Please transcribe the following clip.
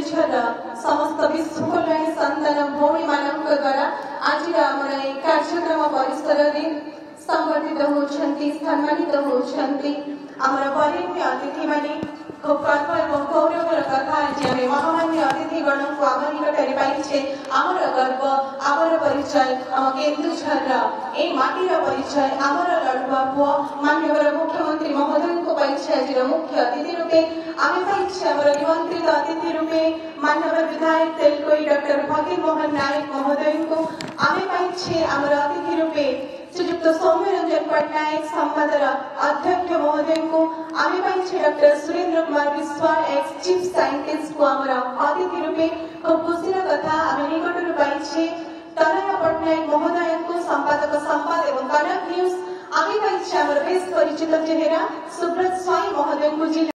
केन्दुझर समस्त विश्वकल्याणी संतान भौणी मानक द्वारा आज कार्यक्रम परिसर में संबर्धित होती सम्मानित होती आमर वरेण्य अतिथि माने खूब गर्व और गौरवर कथा आज आम महामान्य अतिथिगण को आम निकट पाइछे आमर गर्व आमर परिचय आम केन्दुझर ए माटीर परिचय आमर लड़ुआ पुआ माननीय मुख्यमंत्री महोदय को पाइछे आज मुख्य अतिथि रूपे आम पाइछे आमर निमंत्रित अतिथि रूपे माननीय विधायक तेलकोई डॉक्टर फकीर मोहन नायक महोदय को आम पाइछे आमर अतिथि रूपे श्रीयुक्त सौम्यरंजन पट्टनायक संवादर अध्यक्ष महोदय को आम पाइछे doctor Surendra Kumar Vishwal ex chief scientist को आमर अतिथि रूपे खूब खुशीर कथा आम निकट पाइछे तनया पट्टनायक महोदय को संपादक संवाद एवं कनक न्यूज आम पाइछे आमर बेस परिचित चेहरा सुब्रत स्वाई महोदय को।